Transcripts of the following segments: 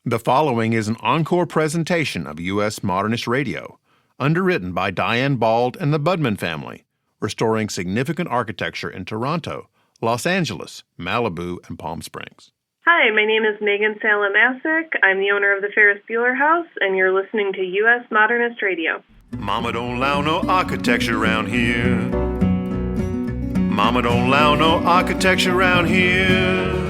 The following is an encore presentation of U.S. Modernist Radio, underwritten by Diane Bald and the Budman family, restoring significant architecture in Toronto, Los Angeles, Malibu, and Palm Springs. Hi, my name is Megan Salamasic. I'm the owner of the Ferris Bueller House, and you're listening to U.S. Modernist Radio. Mama don't allow no architecture around here. Mama don't allow no architecture around here.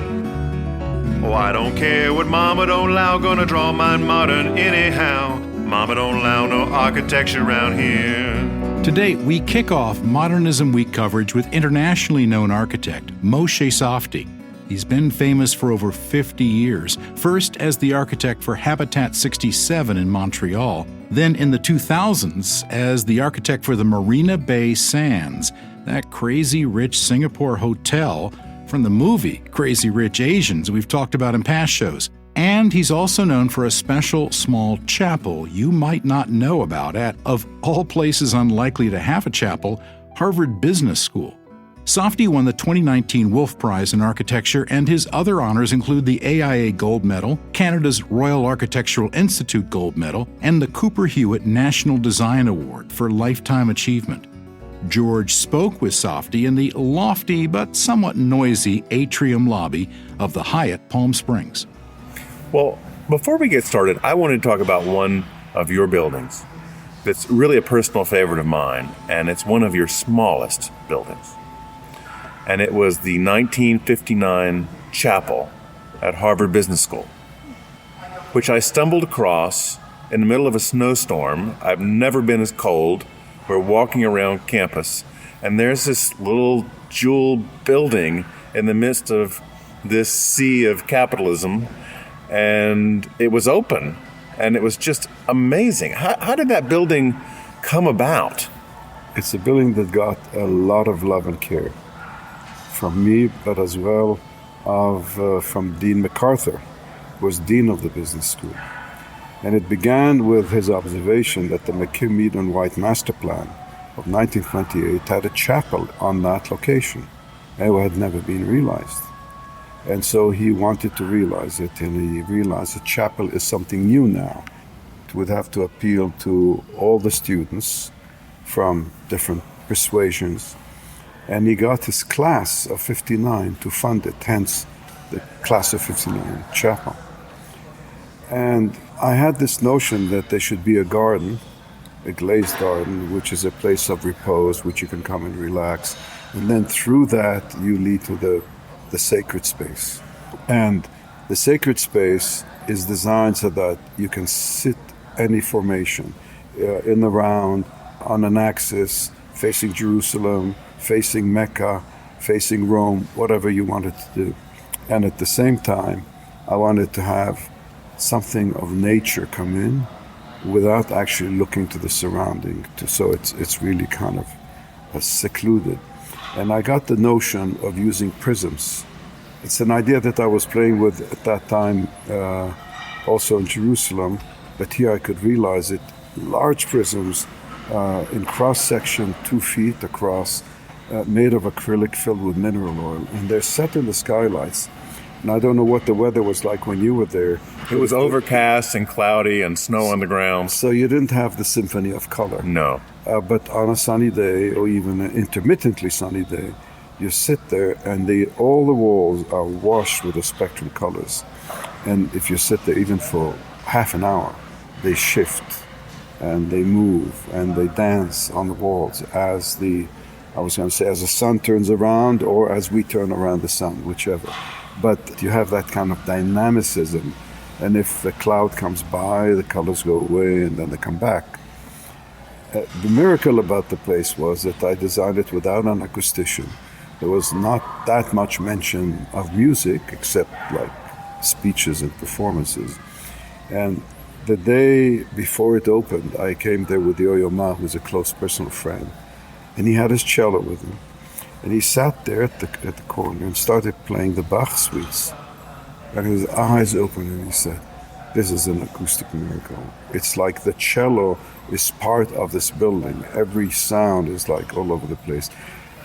Oh, I don't care what Mama don't allow, gonna draw mine modern anyhow. Mama don't allow no architecture around here. Today, we kick off Modernism Week coverage with internationally known architect Moshe Safdie. He's been famous for over 50 years, first as the architect for Habitat 67 in Montreal, then in the 2000s as the architect for the Marina Bay Sands, that crazy rich Singapore hotel from the movie Crazy Rich Asians we've talked about in past shows. And he's also known for a special small chapel you might not know about at, of all places unlikely to have a chapel, Harvard Business School. Safdie won the 2019 Wolf Prize in Architecture, and his other honors include the AIA Gold Medal, Canada's Royal Architectural Institute Gold Medal, and the Cooper Hewitt National Design Award for Lifetime Achievement. George spoke with Safdie in the lofty but somewhat noisy atrium lobby of the Hyatt Palm Springs. Well, before we get started, I wanted to talk about one of your buildings that's really a personal favorite of mine, and it's one of your smallest buildings. And it was the 1959 chapel at Harvard Business School, which I stumbled across in the middle of a snowstorm. I've never been as cold. We're walking around campus, and there's this little jewel building in the midst of this sea of capitalism, and it was open, and it was just amazing. How did that building come about? It's a building that got a lot of love and care from me, but as well from Dean MacArthur, who was dean of the business school. And it began with his observation that the McKim, Mead and White master plan of 1928 had a chapel on that location, and it had never been realized. And so he wanted to realize it, and he realized a chapel is something new now. It would have to appeal to all the students from different persuasions. And he got his class of 59 to fund it, hence the class of 59 chapel. And I had this notion that there should be a garden, a glazed garden, which is a place of repose, which you can come and relax. And then through that, you lead to the sacred space. And the sacred space is designed so that you can sit any formation in the round, on an axis, facing Jerusalem, facing Mecca, facing Rome, whatever you wanted to do. And at the same time, I wanted to have something of nature come in without actually looking to the surrounding, so it's really kind of secluded. And I got the notion of using prisms. It's an idea that I was playing with at that time, also in Jerusalem, but here I could realize it. Large prisms in cross-section 2 feet across, made of acrylic filled with mineral oil, and they're set in the skylights. And I don't know what the weather was like when you were there. It was overcast and cloudy and snow on the ground. So you didn't have the symphony of color. No. But on a sunny day, or even an intermittently sunny day, you sit there and all the walls are washed with the spectrum colors. And if you sit there even for half an hour, they shift and they move and they dance on the walls as the sun turns around or as we turn around the sun, whichever. But you have that kind of dynamicism, and if the cloud comes by, the colors go away and then they come back. The miracle about the place was that I designed it without an acoustician. There was not that much mention of music, except like speeches and performances. And the day before it opened, I came there with Yo-Yo Ma, who's a close personal friend, and he had his cello with him. And he sat there at the corner and started playing the Bach suites. And his eyes opened and he said, "This is an acoustic miracle. It's like the cello is part of this building. Every sound is like all over the place."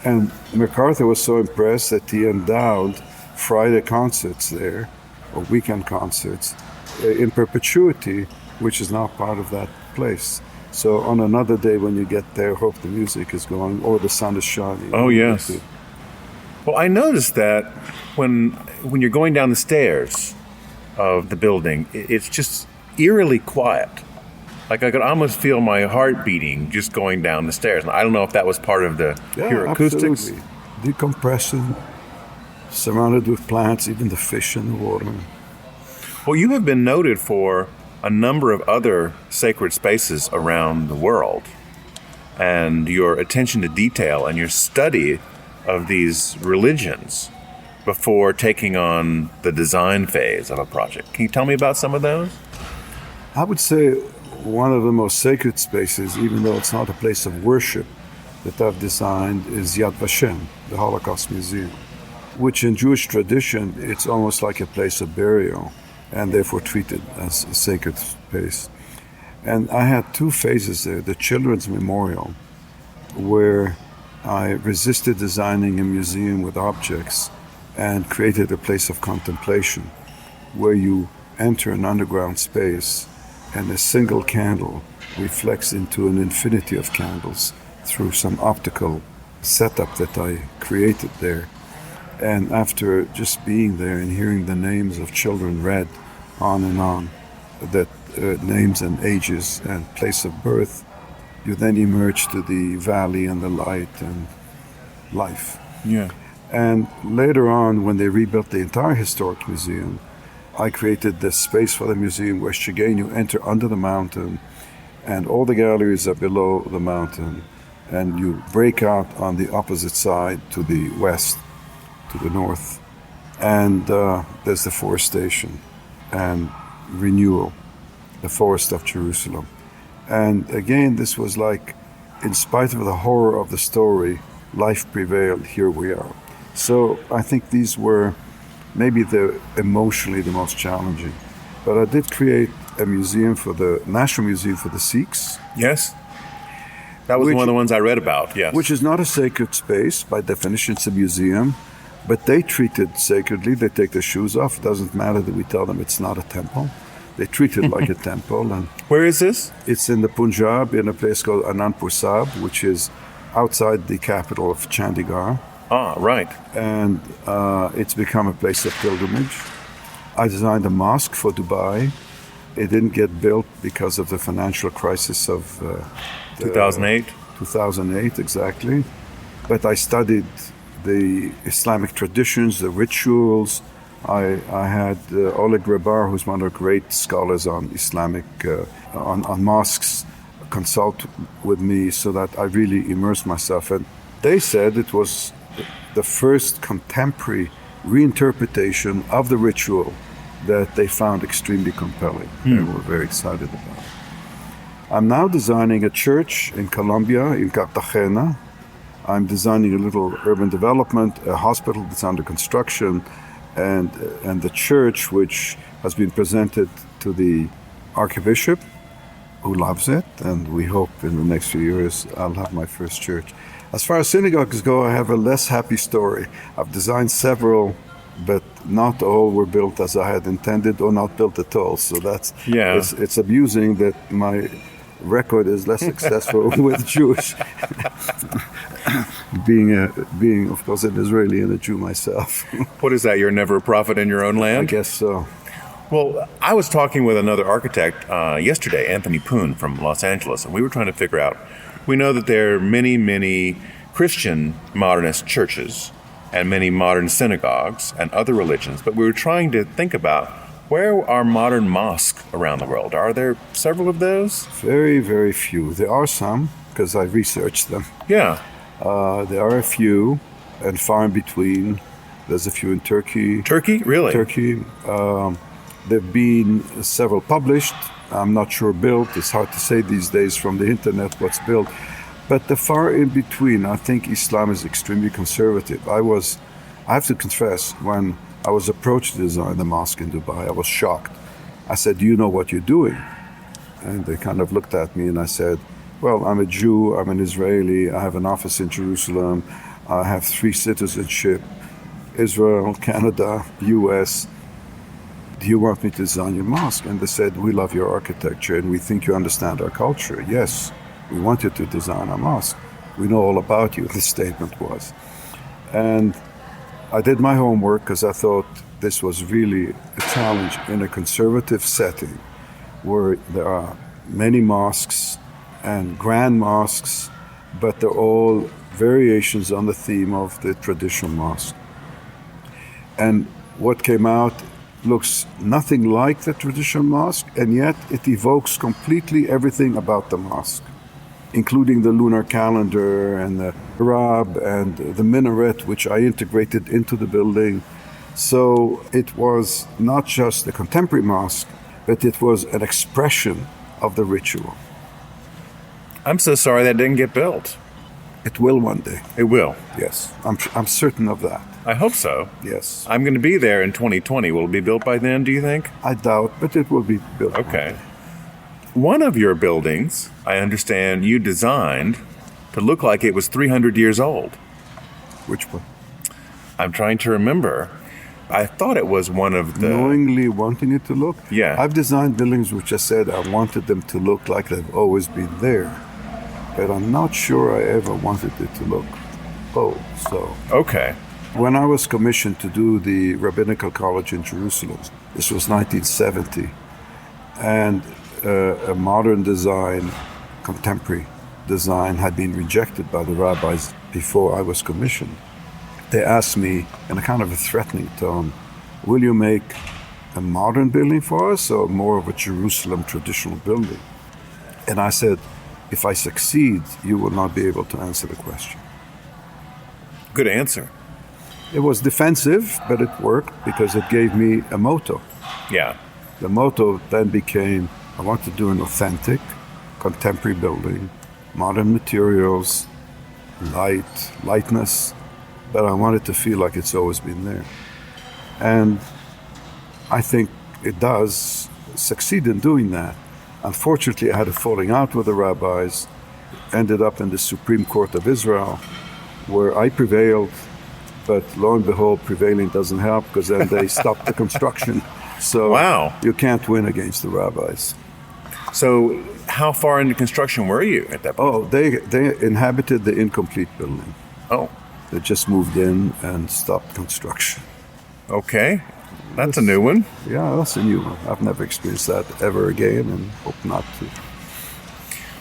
And MacArthur was so impressed that he endowed Friday concerts there, or weekend concerts, in perpetuity, which is now part of that place. So on another day when you get there, hope the music is going or the sun is shining. Oh, yes. Well, I noticed that when you're going down the stairs of the building, it's just eerily quiet. Like I could almost feel my heart beating just going down the stairs. And I don't know if that was part of the pure acoustics. Absolutely. Decompression, surrounded with plants, even the fish in the water. Well, you have been noted for a number of other sacred spaces around the world. And your attention to detail and your study of these religions before taking on the design phase of a project. Can you tell me about some of those? I would say one of the most sacred spaces, even though it's not a place of worship, that I've designed is Yad Vashem, the Holocaust Museum, which in Jewish tradition, it's almost like a place of burial and therefore treated as a sacred space. And I had two phases there, the Children's Memorial, where I resisted designing a museum with objects and created a place of contemplation where you enter an underground space and a single candle reflects into an infinity of candles through some optical setup that I created there. And after just being there and hearing the names of children read on, that names and ages and place of birth, you then emerge to the valley and the light and life. Yeah. And later on, when they rebuilt the entire historic museum, I created this space for the museum where again you enter under the mountain and all the galleries are below the mountain and you break out on the opposite side to the west, to the north. And there's deforestation and renewal, the forest of Jerusalem. And again, this was like, in spite of the horror of the story, life prevailed, here we are. So I think these were maybe emotionally the most challenging. But I did create a museum for the National Museum for the Sikhs. Yes. That was one of the ones I read about, yes. Which is not a sacred space. By definition, it's a museum. But they treat it sacredly. They take their shoes off. It doesn't matter that we tell them it's not a temple. They treat it like a temple. And where is this? It's in the Punjab, in a place called Anandpur Sahib, which is outside the capital of Chandigarh. Ah, right. And it's become a place of pilgrimage. I designed a mosque for Dubai. It didn't get built because of the financial crisis of 2008. 2008, exactly. But I studied the Islamic traditions, the rituals. I had Oleg Rebar, who's one of the great scholars on Islamic, on mosques, consult with me so that I really immersed myself. And they said it was the first contemporary reinterpretation of the ritual that they found extremely compelling. They were very excited about it. I'm now designing a church in Colombia, in Cartagena. I'm designing a little urban development, a hospital that's under construction, and the church, which has been presented to the Archbishop, who loves it, and we hope in the next few years I'll have my first church. As far as synagogues go, I have a less happy story. I've designed several, but not all were built as I had intended, or not built at all. So that's it's amusing that my record is less successful with Jewish. being of course an Israeli and a Jew myself. What is that? You're never a prophet in your own land? I guess so. Well, I was talking with another architect yesterday, Anthony Poon from Los Angeles, and we were trying to figure out, we know that there are many, many Christian modernist churches and many modern synagogues and other religions, but we were trying to think about where are modern mosques around the world? Are there several of those? Very, very few. There are some, because I researched them. Yeah. There are a few, and far in between. There's a few in Turkey. Turkey? Really? Turkey. There have been several published. I'm not sure built. It's hard to say these days from the internet what's built. But the far in between, I think Islam is extremely conservative. I have to confess, when I was approached to design the mosque in Dubai, I was shocked. I said, "Do you know what you're doing?" And they kind of looked at me and I said, "Well, I'm a Jew, I'm an Israeli, I have an office in Jerusalem, I have 3 citizenship, Israel, Canada, US. do you want me to design your mosque? And they said, we love your architecture and we think you understand our culture. Yes, we want you to design our mosque. We know all about you, the statement was. And I did my homework because I thought this was really a challenge in a conservative setting where there are many mosques and grand mosques, but they're all variations on the theme of the traditional mosque. And what came out looks nothing like the traditional mosque, and yet it evokes completely everything about the mosque, including the lunar calendar and the Arab and the minaret, which I integrated into the building. So it was not just a contemporary mosque, but it was an expression of the ritual. I'm so sorry that didn't get built. It will one day. It will. Yes, I'm certain of that. I hope so. Yes. I'm going to be there in 2020. Will it be built by then, do you think? I doubt, but it will be built. Okay. One of your buildings, I understand you designed to look like it was 300 years old. Which one? I'm trying to remember. I thought it was one of the... Knowingly wanting it to look? Yeah. I've designed buildings which I said I wanted them to look like they've always been there. But I'm not sure I ever wanted it to look old, so... Okay. When I was commissioned to do the Rabbinical College in Jerusalem, this was 1970, and a modern design, contemporary design, had been rejected by the rabbis before I was commissioned. They asked me in a kind of a threatening tone, will you make a modern building for us or more of a Jerusalem traditional building? And I said, if I succeed, you will not be able to answer the question. Good answer. It was defensive, but it worked because it gave me a motto. Yeah. The motto then became, I want to do an authentic, contemporary building, modern materials, lightness, but I want it to feel like it's always been there. And I think it does succeed in doing that. Unfortunately, I had a falling out with the rabbis, ended up in the Supreme Court of Israel, where I prevailed, but lo and behold, prevailing doesn't help because then they stopped the construction. So Wow. You can't win against the rabbis. So how far into construction were you at that point? Oh, they inhabited the incomplete building. Oh, They just moved in and stopped construction. okay. That's a new one. Yeah, that's a new one. I've never experienced that ever again and hope not to.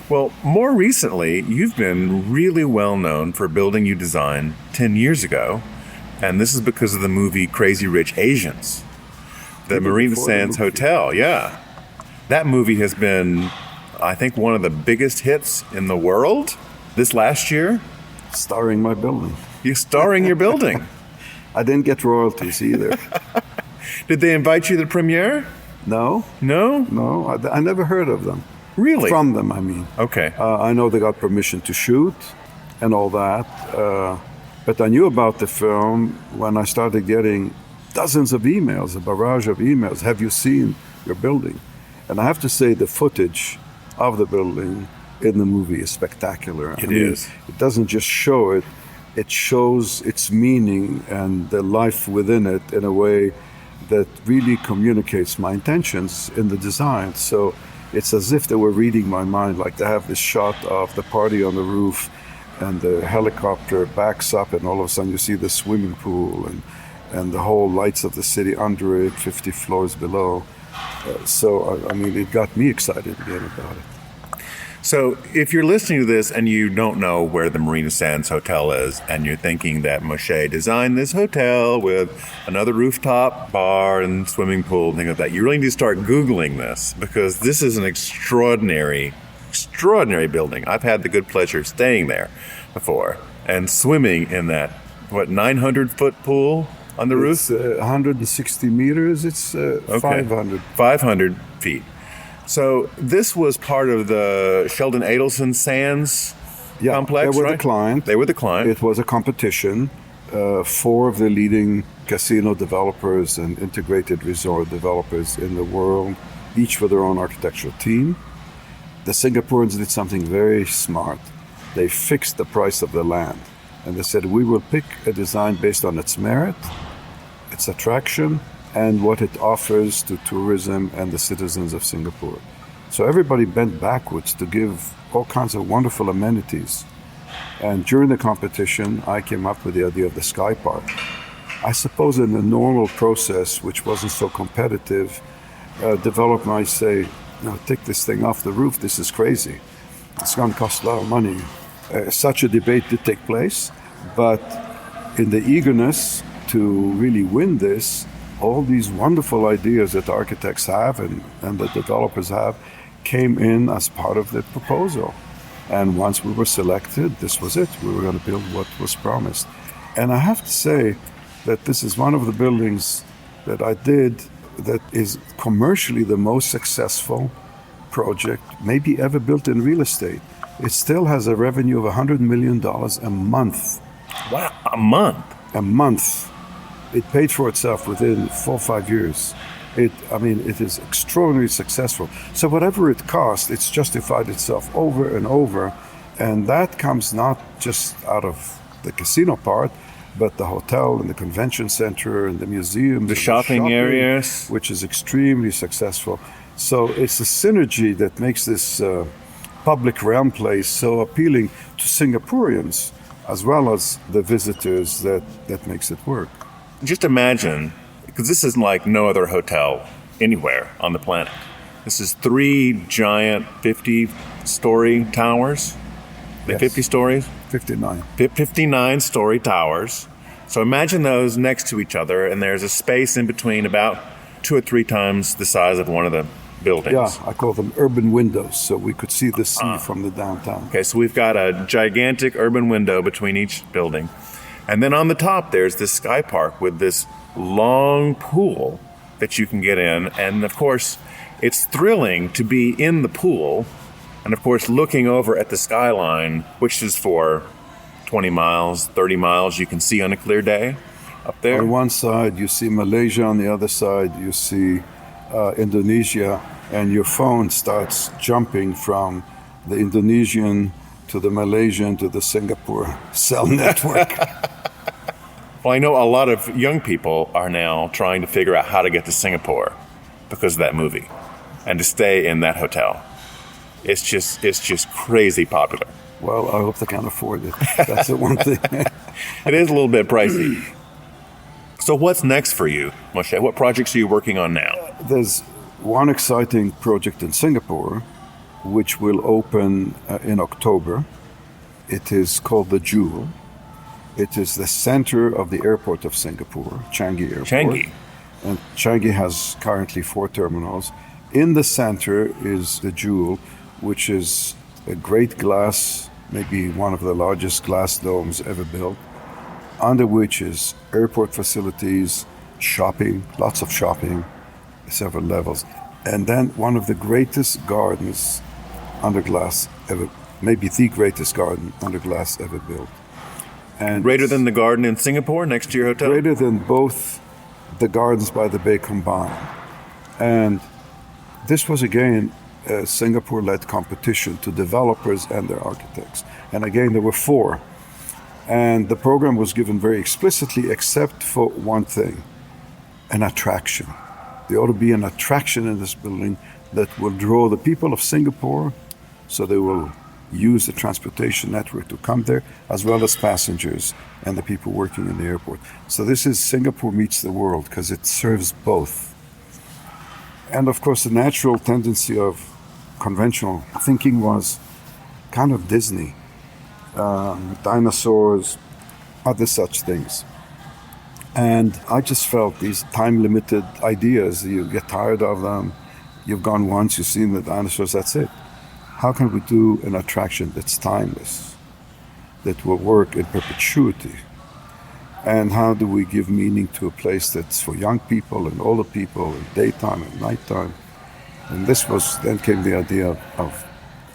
Well, more recently, you've been really well known for a building you designed 10 years ago, and this is because of the movie Crazy Rich Asians. The Even Marina before the Sands movie. Hotel, yeah. That movie has been, I think, one of the biggest hits in the world this last year. Starring my building. You're starring your building. I didn't get royalties either. Did they invite you to the premiere? No, No? I never heard of them. Really? From them, I mean. Okay. I know they got permission to shoot and all that, but I knew about the film when I started getting dozens of emails, a barrage of emails. Have you seen your building? And I have to say the footage of the building in the movie is spectacular. It is. It doesn't just show it, it shows its meaning and the life within it in a way that really communicates my intentions in the design. So it's as if they were reading my mind, like they have this shot of the party on the roof and the helicopter backs up and all of a sudden you see the swimming pool and the whole lights of the city under it, 50 floors below. I mean, it got me excited again about it. So if you're listening to this and you don't know where the Marina Sands Hotel is, and you're thinking that Moshe designed this hotel with another rooftop bar and swimming pool, things like that, you really need to start Googling this, because this is an extraordinary building. I've had the good pleasure of staying there before and swimming in that, 900-foot pool on the roof? It's 160 meters, it's 500. 500 feet. So this was part of the Sheldon Adelson Sands complex, they were right? the client. They were the client. It was a competition. 4 of the leading casino developers and integrated resort developers in the world, each with their own architectural team. The Singaporeans did something very smart. They fixed the price of the land. And they said, we will pick a design based on its merit, its attraction, and what it offers to tourism and the citizens of Singapore. So everybody bent backwards to give all kinds of wonderful amenities. And during the competition, I came up with the idea of the Sky Park. I suppose in a normal process, which wasn't so competitive, developers might say, no, take this thing off the roof, this is crazy. It's going to cost a lot of money. Such a debate did take place, but in the eagerness to really win this, all these wonderful ideas that architects have and the developers have came in as part of the proposal. And once we were selected, this was it. We were going to build what was promised. And I have to say that this is one of the buildings that I did that is commercially the most successful project maybe ever built in real estate. It still has a revenue of $100 million a month. Wow, a month? A month. It paid for itself within 4 or 5 years. It is extraordinarily successful. So whatever it cost, it's justified itself over and over. And that comes not just out of the casino part, but the hotel and the convention center and the museum. The shopping areas. Which is extremely successful. So it's a synergy that makes this public realm place so appealing to Singaporeans as well as the visitors that makes it work. Just imagine, because this is like no other hotel anywhere on the planet. This is 3 giant 50-story towers. Yes. 50 stories? 59. 59-story towers. So imagine those next to each other, and there's a space in between about 2 or 3 times the size of one of the buildings. Yeah, I call them urban windows, so we could see the sea from the downtown. Okay, so we've got a gigantic urban window between each building. And then on the top, there's this sky park with this long pool that you can get in. And of course, it's thrilling to be in the pool and of course, looking over at the skyline, which is for 20 miles, 30 miles, you can see on a clear day up there. On one side, you see Malaysia. On the other side, you see Indonesia. And your phone starts jumping from the Indonesian to the Malaysian to the Singapore cell network. Well, I know a lot of young people are now trying to figure out how to get to Singapore because of that movie and to stay in that hotel. It's just crazy popular. Well, I hope they can afford it. That's the one thing. It is a little bit pricey. So what's next for you, Moshe? What projects are you working on now? There's one exciting project in Singapore, which will open in October. It is called the Jewel. It is the center of the airport of Singapore, Changi Airport. Changi. And Changi has currently 4 terminals. In the center is the Jewel, which is a great glass, maybe one of the largest glass domes ever built, under which is airport facilities, shopping, lots of shopping, several levels. And then one of the greatest gardens under glass ever, maybe the greatest garden under glass ever built. And greater than the garden in Singapore next to your hotel? Greater than both the gardens by the bay combined. And this was again a Singapore-led competition to developers and their architects. And again, there were 4. And the program was given very explicitly, except for one thing, an attraction. There ought to be an attraction in this building that will draw the people of Singapore, so they will use the transportation network to come there, as well as passengers and the people working in the airport. So this is Singapore meets the world, because it serves both. And of course, the natural tendency of conventional thinking was kind of Disney. Dinosaurs, other such things. And I just felt these time-limited ideas, you get tired of them, you've gone once, you've seen the dinosaurs, that's it. How can we do an attraction that's timeless, that will work in perpetuity? And how do we give meaning to a place that's for young people and older people, in daytime and nighttime? And then came the idea of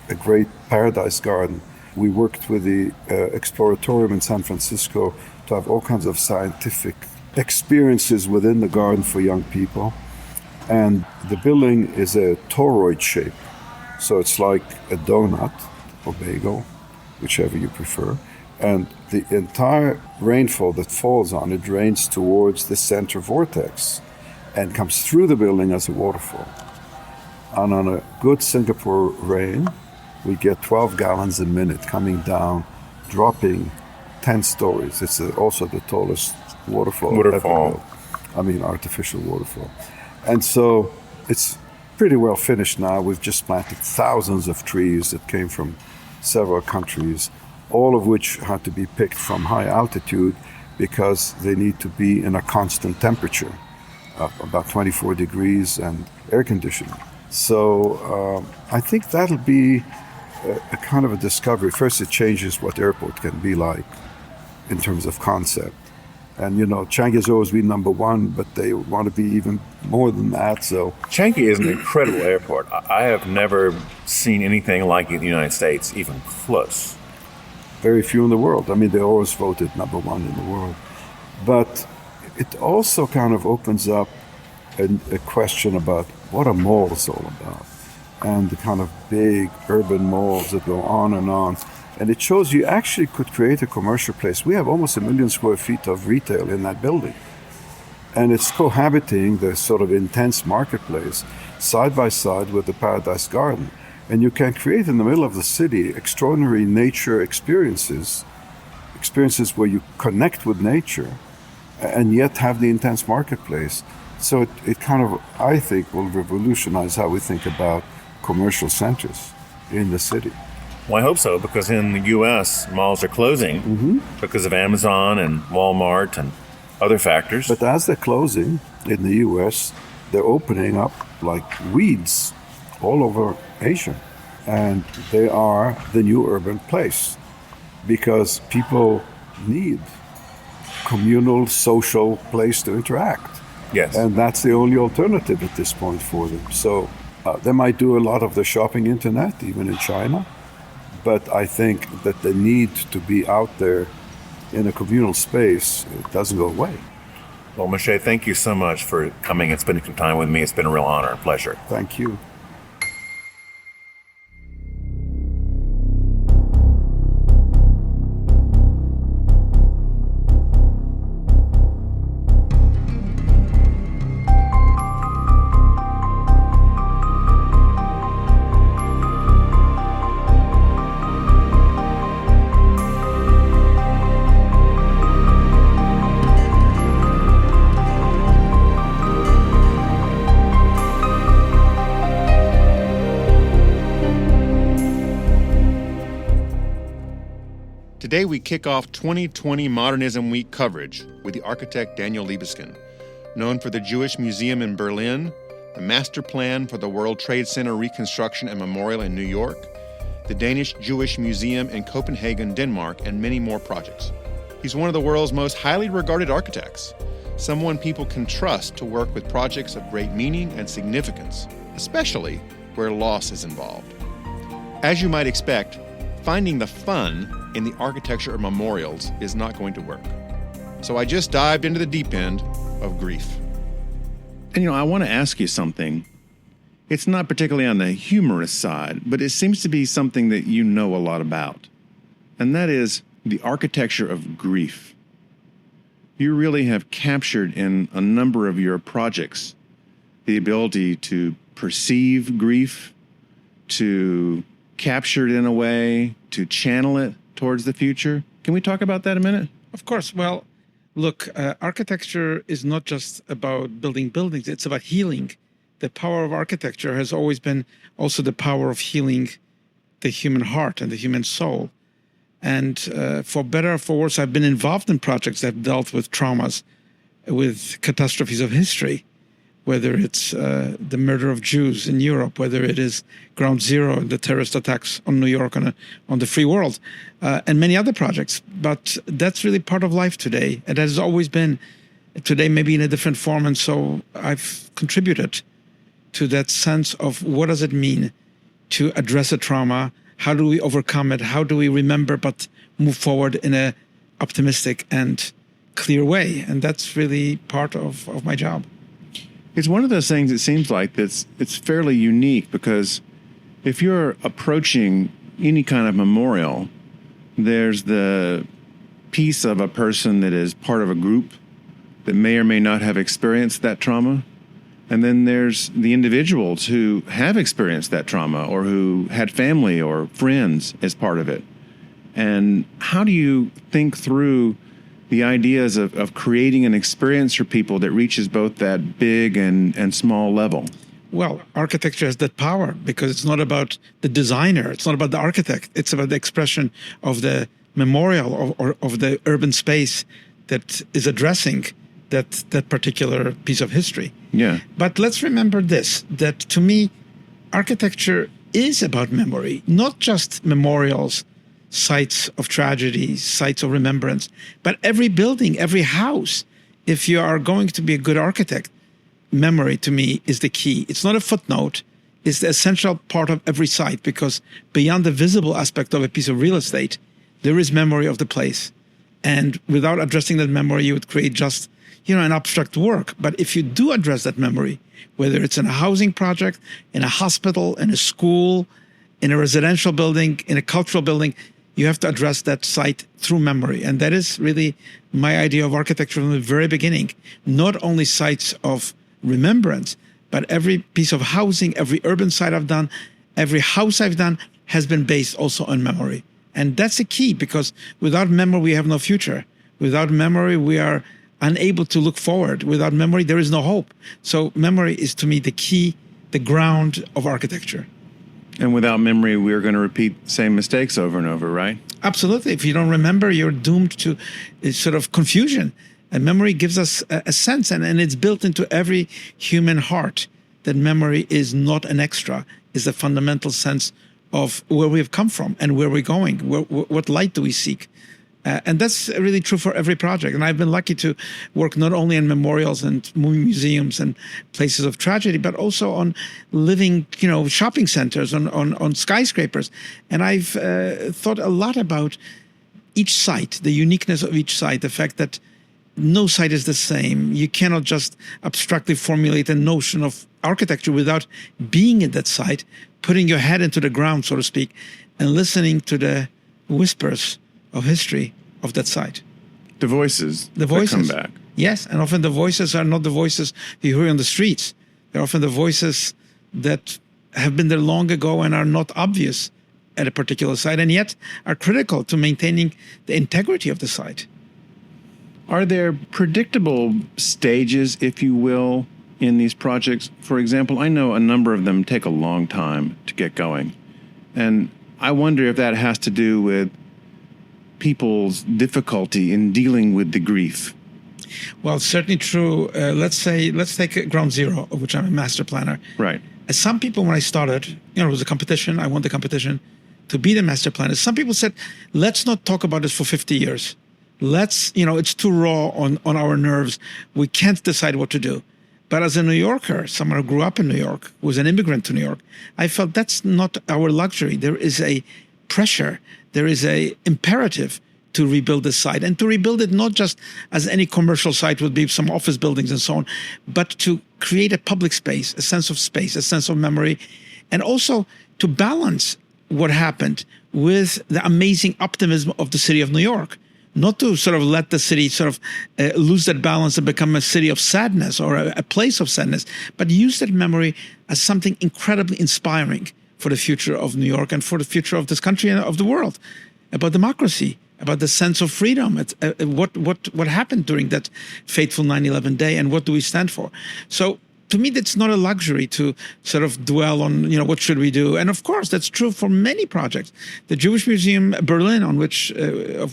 a great paradise garden. We worked with the Exploratorium in San Francisco to have all kinds of scientific experiences within the garden for young people. And the building is a toroid shape. So it's like a donut or bagel, whichever you prefer. And the entire rainfall that falls on it drains towards the center vortex. and comes through the building as a waterfall. And on a good Singapore rain, we get 12 gallons a minute coming down, dropping 10 stories. It's also the tallest waterfall ever built. I mean, artificial waterfall. And so it's pretty well finished now. We've just planted thousands of trees that came from several countries, all of which had to be picked from high altitude because they need to be in a constant temperature of about 24 degrees and air conditioning. So I think that'll be a kind of a discovery. First, it changes what airport can be like in terms of concept. And, you know, Changi has always been number one, but they want to be even more than that. So Changi is an incredible airport. I have never seen anything like it in the United States, even close. Very few in the world. I mean, they always voted number one in the world. But it also kind of opens up a question about what a mall is all about, and the kind of big urban malls that go on. And it shows you actually could create a commercial place. We have almost 1 million square feet of retail in that building. And it's cohabiting the sort of intense marketplace side by side with the Paradise Garden. And you can create in the middle of the city extraordinary nature experiences where you connect with nature and yet have the intense marketplace. So it kind of, I think, will revolutionize how we think about commercial centers in the city. Well, I hope so, because in the U.S., malls are closing because of Amazon and Walmart and other factors. But as they're closing in the U.S., they're opening up like weeds all over Asia. And they are the new urban place because people need communal, social place to interact. Yes. And that's the only alternative at this point for them. So they might do a lot of the shopping internet, even in China. But I think that the need to be out there in a communal space, it doesn't go away. Well, Moshe, thank you so much for coming and spending some time with me. It's been a real honor and pleasure. Thank you. Today we kick off 2020 Modernism Week coverage with the architect Daniel Libeskind, known for the Jewish Museum in Berlin, the master plan for the World Trade Center reconstruction and memorial in New York, the Danish Jewish Museum in Copenhagen, Denmark, and many more projects. He's one of the world's most highly regarded architects, someone people can trust to work with projects of great meaning and significance, especially where loss is involved. As you might expect, finding the fun in the architecture of memorials is not going to work. So I just dived into the deep end of grief. And I want to ask you something. It's not particularly on the humorous side, but it seems to be something that you know a lot about. And that is the architecture of grief. You really have captured in a number of your projects the ability to perceive grief, to capture it in a way, to channel it towards the future. Can we talk about that a minute? Of course. Well, look, architecture is not just about building buildings. It's about healing. The power of architecture has always been also the power of healing the human heart and the human soul. And for better or for worse, I've been involved in projects that have dealt with traumas, with catastrophes of history, whether it's the murder of Jews in Europe, whether it is Ground Zero, the terrorist attacks on New York, on the free world, and many other projects. But that's really part of life today. And that has always been today, maybe in a different form. And so I've contributed to that sense of what does it mean to address a trauma? How do we overcome it? How do we remember but move forward in an optimistic and clear way? And that's really part of my job. It's one of those things, it seems like, it's fairly unique, because if you're approaching any kind of memorial, there's the piece of a person that is part of a group that may or may not have experienced that trauma. And then there's the individuals who have experienced that trauma or who had family or friends as part of it. And how do you think through the ideas of creating an experience for people that reaches both that big and small level? Well, architecture has that power because it's not about the designer. It's not about the architect. It's about the expression of the memorial or of the urban space that is addressing that particular piece of history. Yeah. But let's remember this, that to me, architecture is about memory, not just memorials, sites of tragedy, sites of remembrance, but every building, every house. If you are going to be a good architect, memory to me is the key. It's not a footnote. It's the essential part of every site, because beyond the visible aspect of a piece of real estate, there is memory of the place. And without addressing that memory, you would create just, an abstract work. But if you do address that memory, whether it's in a housing project, in a hospital, in a school, in a residential building, in a cultural building, you have to address that site through memory. And that is really my idea of architecture from the very beginning. Not only sites of remembrance, but every piece of housing, every urban site I've done, every house I've done has been based also on memory. And that's the key, because without memory, we have no future. Without memory, we are unable to look forward. Without memory, there is no hope. So memory is, to me, the key, the ground of architecture. And without memory, we're going to repeat the same mistakes over and over, right? Absolutely. If you don't remember, you're doomed to sort of confusion. And memory gives us a sense, and it's built into every human heart, that memory is not an extra, is a fundamental sense of where we have come from and where we're going, what light do we seek. And that's really true for every project. And I've been lucky to work not only in memorials and museums and places of tragedy, but also on living, shopping centers, on skyscrapers. And I've thought a lot about each site, the uniqueness of each site, the fact that no site is the same. You cannot just abstractly formulate a notion of architecture without being at that site, putting your head into the ground, so to speak, and listening to the whispers of history of that site. The voices that come back. Yes, and often the voices are not the voices you hear on the streets. They're often the voices that have been there long ago and are not obvious at a particular site, and yet are critical to maintaining the integrity of the site. Are there predictable stages, if you will, in these projects? For example, I know a number of them take a long time to get going. And I wonder if that has to do with people's difficulty in dealing with the grief. Well, it's certainly true. Let's take Ground Zero, of which I'm a master planner. Right. As some people, when I started, it was a competition. I won the competition to be the master planner. Some people said, let's not talk about this for 50 years. It's too raw on our nerves. We can't decide what to do. But as a New Yorker, someone who grew up in New York, who was an immigrant to New York, I felt that's not our luxury. There is a pressure, there is a imperative to rebuild this site, and to rebuild it not just as any commercial site would be, some office buildings and so on, but to create a public space, a sense of memory, and also to balance what happened with the amazing optimism of the city of New York. Not to sort of let the city lose that balance and become a city of sadness or a place of sadness, but use that memory as something incredibly inspiring for the future of New York and for the future of this country and of the world, about democracy, about the sense of freedom. It's, what happened during that fateful 9/11 day, and what do we stand for? So to me, that's not a luxury to sort of dwell on, what should we do? And of course, that's true for many projects. The Jewish Museum Berlin, of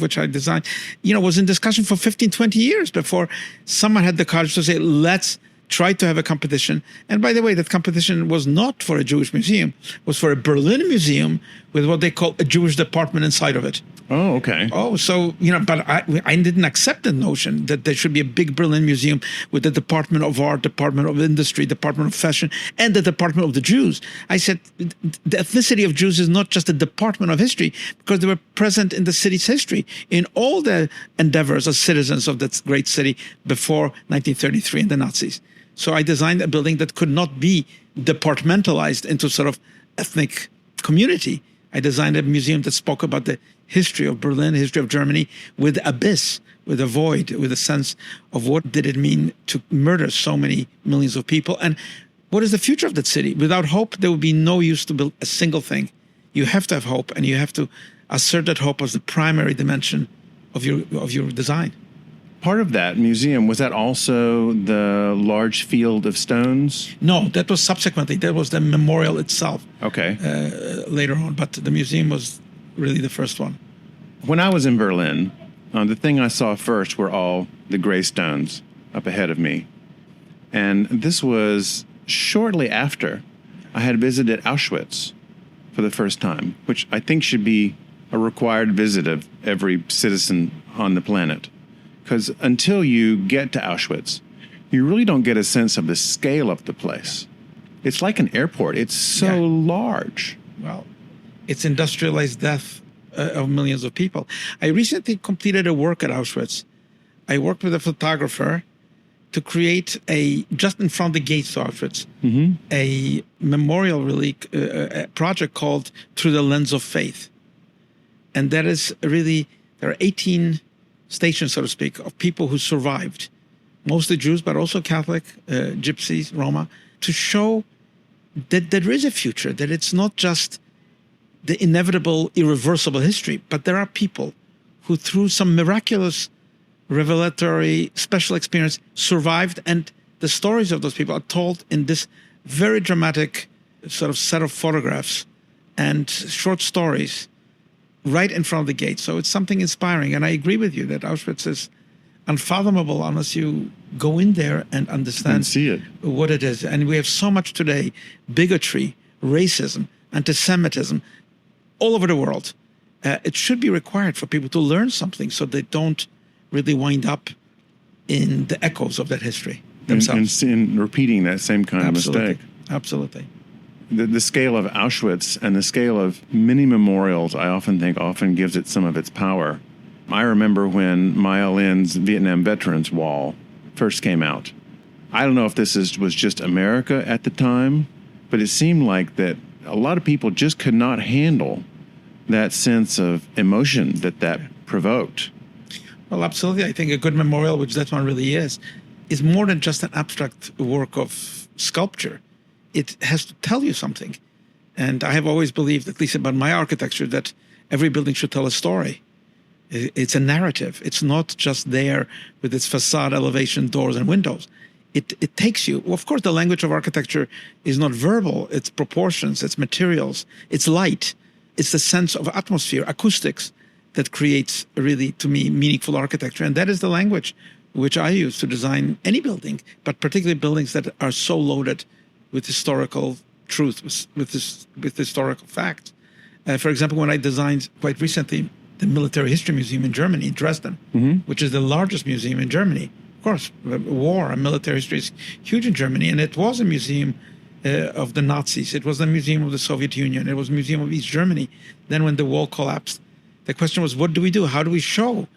which I designed, was in discussion for 15, 20 years before someone had the courage to say, let's try to have a competition. And by the way, that competition was not for a Jewish museum, it was for a Berlin museum with what they call a Jewish department inside of it. Oh, okay. Oh, so, but I didn't accept the notion that there should be a big Berlin museum with the Department of Art, Department of Industry, Department of Fashion, and the Department of the Jews. I said the ethnicity of Jews is not just a department of history, because they were present in the city's history, in all the endeavors as citizens of that great city before 1933 and the Nazis. So I designed a building that could not be departmentalized into sort of ethnic community, I designed a museum that spoke about the history of Berlin, history of Germany, with the abyss, with a void, with a sense of what did it mean to murder so many millions of people, and what is the future of that city. Without hope, there would be no use to build a single thing. You have to have hope, and you have to assert that hope as the primary dimension of your design. Part of that museum, was that also the large field of stones? No, that was subsequently. That was the memorial itself. Okay. Later on, but the museum was really the first one. When I was in Berlin, the thing I saw first were all the gray stones up ahead of me. And this was shortly after I had visited Auschwitz for the first time, which I think should be a required visit of every citizen on the planet. Because until you get to Auschwitz, you really don't get a sense of the scale of the place. It's like an airport. It's so large. Well, it's industrialized death of millions of people. I recently completed a work at Auschwitz. I worked with a photographer to create just in front of the gates to Auschwitz, a memorial a project called Through the Lens of Faith. And that is really, there are 18 stations, so to speak, of people who survived, mostly Jews, but also Catholic, Gypsies, Roma, to show that there is a future, that it's not just the inevitable, irreversible history, but there are people who, through some miraculous, revelatory, special experience, survived, and the stories of those people are told in this very dramatic sort of set of photographs and short stories right in front of the gate. So it's something inspiring. And I agree with you that Auschwitz is unfathomable unless you go in there and understand and see it, what it is. And we have so much today, bigotry, racism, anti-Semitism, all over the world. It should be required for people to learn something so they don't really wind up in the echoes of that history themselves. And repeating that same kind of mistake. Absolutely. The scale of Auschwitz and the scale of many memorials, I often think, often gives it some of its power. I remember when Maya Lin's Vietnam Veterans Wall first came out. I don't know if this was just America at the time, but it seemed like that a lot of people just could not handle that sense of emotion that provoked. Well, absolutely. I think a good memorial, which that one really is more than just an abstract work of sculpture. It has to tell you something. And I have always believed, at least about my architecture, that every building should tell a story. It's a narrative. It's not just there with its facade, elevation, doors, and windows. It takes you. Well, of course, the language of architecture is not verbal. It's proportions, it's materials, it's light. It's the sense of atmosphere, acoustics, that creates really, to me, meaningful architecture. And that is the language which I use to design any building, but particularly buildings that are so loaded with historical truth, with historical facts. For example, when I designed quite recently the Military History Museum in Germany, in Dresden, which is the largest museum in Germany. Of course, war and military history is huge in Germany, and it was a museum of the Nazis. It was a museum of the Soviet Union. It was a museum of East Germany. Then when the wall collapsed, the question was, what do we do? How do we show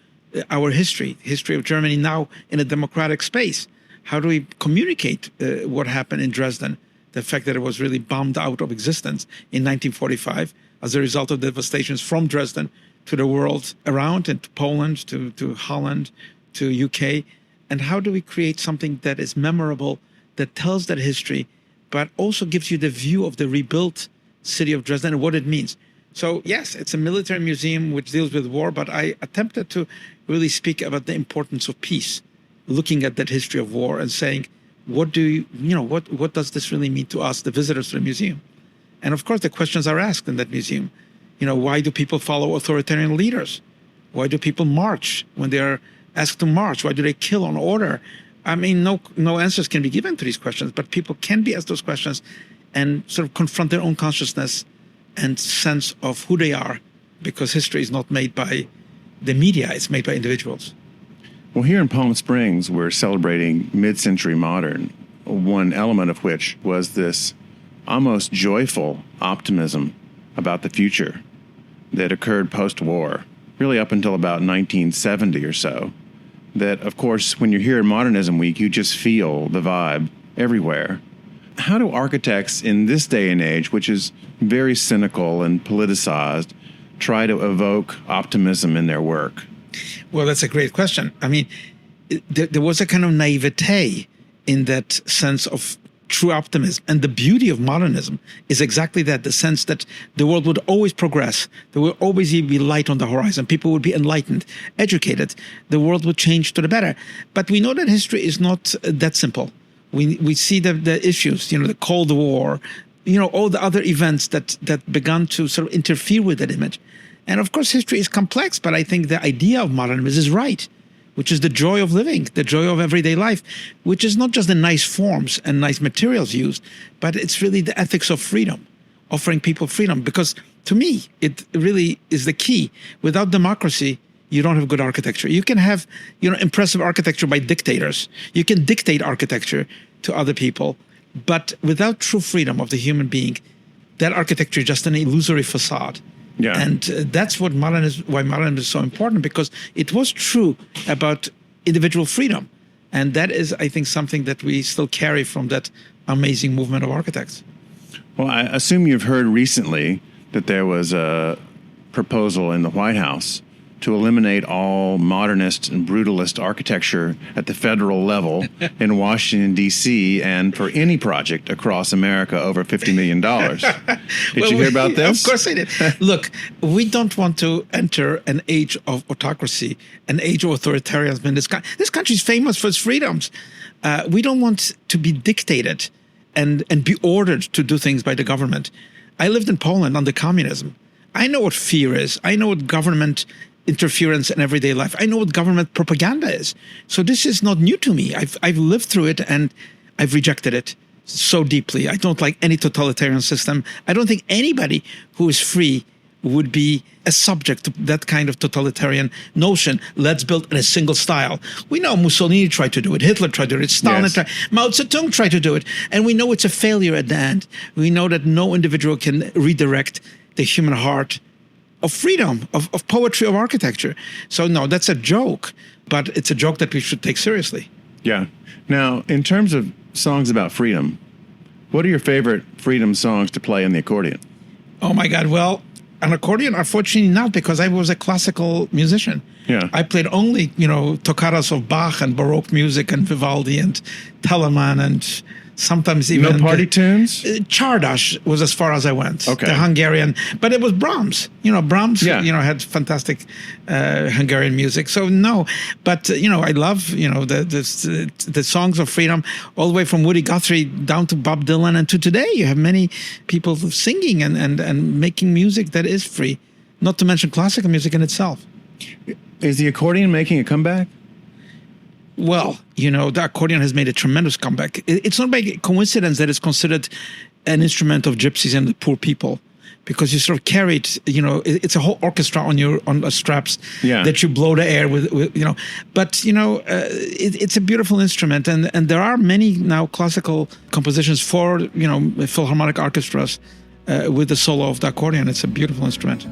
our history of Germany now in a democratic space? How do we communicate what happened in Dresden, the fact that it was really bombed out of existence in 1945 as a result of devastations from Dresden to the world around, and to Poland, to Holland, to UK? And how do we create something that is memorable, that tells that history, but also gives you the view of the rebuilt city of Dresden and what it means? So yes, it's a military museum which deals with war, but I attempted to really speak about the importance of peace, looking at that history of war and saying, what does this really mean to us, the visitors to the museum? And of course, the questions are asked in that museum. Why do people follow authoritarian leaders? Why do people march when they are asked to march? Why do they kill on order? I mean, no answers can be given to these questions, but people can be asked those questions and sort of confront their own consciousness and sense of who they are, because history is not made by the media, it's made by individuals. Well, here in Palm Springs, we're celebrating mid-century modern, one element of which was this almost joyful optimism about the future that occurred post-war, really up until about 1970 or so. That, of course, when you're here at Modernism Week, you just feel the vibe everywhere. how do architects in this day and age, which is very cynical and politicized, try to evoke optimism in their work? Well, that's a great question. I mean, there was a kind of naivete in that sense of true optimism. And the beauty of modernism is exactly that, the sense that the world would always progress. There will always be light on the horizon. People would be enlightened, educated. The world would change to the better. But we know that history is not that simple. We see the issues, the Cold War, all the other events that began to sort of interfere with that image. And of course, history is complex, but I think the idea of modernism is right, which is the joy of living, the joy of everyday life, which is not just the nice forms and nice materials used, but it's really the ethics of freedom, offering people freedom. Because to me, it really is the key. Without democracy, you don't have good architecture. You can have, impressive architecture by dictators. You can dictate architecture to other people, but without true freedom of the human being, that architecture is just an illusory facade. Yeah. And that's why modernism is so important, because it was true about individual freedom. And that is, I think, something that we still carry from that amazing movement of architects. Well, I assume you've heard recently that there was a proposal in the White House to eliminate all modernist and brutalist architecture at the federal level in Washington, D.C., and for any project across America over $50 million. Did you hear about this? Of course I did. Look, we don't want to enter an age of autocracy, an age of authoritarianism. This country is famous for its freedoms. We don't want to be dictated and be ordered to do things by the government. I lived in Poland under communism. I know what fear is. I know what government interference in everyday life. I know what government propaganda is. So this is not new to me. I've lived through it and I've rejected it so deeply. I don't like any totalitarian system. I don't think anybody who is free would be a subject to that kind of totalitarian notion. Let's build in a single style. We know Mussolini tried to do it. Hitler tried to do it. Stalin tried. Mao Zedong tried to do it. And we know it's a failure at the end. We know that no individual can redirect the human heart of freedom, of poetry, of architecture. So no, that's a joke, but it's a joke that we should take seriously. Yeah. Now, in terms of songs about freedom, what are your favorite freedom songs to play on the accordion? Oh my God, well, an accordion, unfortunately not, because I was a classical musician. Yeah. I played only, toccatas of Bach and Baroque music and Vivaldi and Telemann and sometimes even... No party tunes? Csárdás was as far as I went. Okay. The Hungarian, but it was Brahms. Brahms, Yeah. had fantastic Hungarian music. So no, but, I love, the songs of freedom all the way from Woody Guthrie down to Bob Dylan. And to today, you have many people singing and making music that is free, not to mention classical music in itself. Is the accordion making a comeback? Well, the accordion has made a tremendous comeback. It's not by coincidence that it's considered an instrument of gypsies and the poor people, because you sort of carry it, it's a whole orchestra on the straps that you blow the air with. But, it's a beautiful instrument. And there are many now classical compositions for, philharmonic orchestras with the solo of the accordion. It's a beautiful instrument.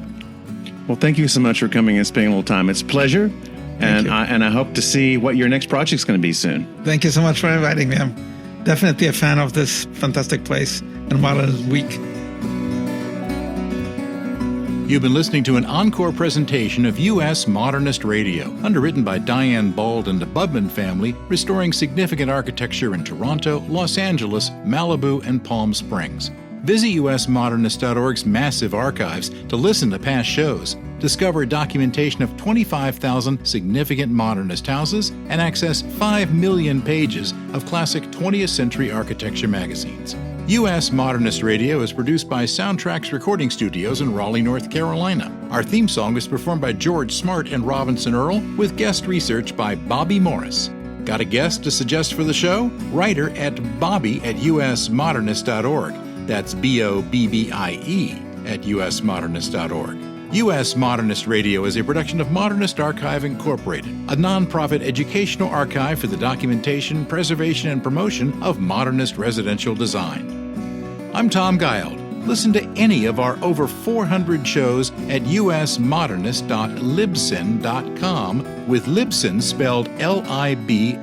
Well, thank you so much for coming and spending a little time. It's a pleasure. And I hope to see what your next project's going to be soon. Thank you so much for inviting me. I'm definitely a fan of this fantastic place and Modernist Week. You've been listening to an encore presentation of U.S. Modernist Radio, underwritten by Diane Bald and the Bubman family, restoring significant architecture in Toronto, Los Angeles, Malibu, and Palm Springs. Visit USModernist.org's massive archives to listen to past shows, discover documentation of 25,000 significant modernist houses, and access 5 million pages of classic 20th century architecture magazines. U.S. Modernist Radio is produced by Soundtracks Recording Studios in Raleigh, North Carolina. Our theme song was performed by George Smart and Robinson Earl, with guest research by Bobby Morris. Got a guest to suggest for the show? Write her at bobby@usmodernist.org. That's BOBBIE at usmodernist.org. U.S. Modernist Radio is a production of Modernist Archive Incorporated, a nonprofit educational archive for the documentation, preservation, and promotion of modernist residential design. I'm Tom Guild. Listen to any of our over 400 shows at usmodernist.libsyn.com, with Libsyn spelled Libsyn.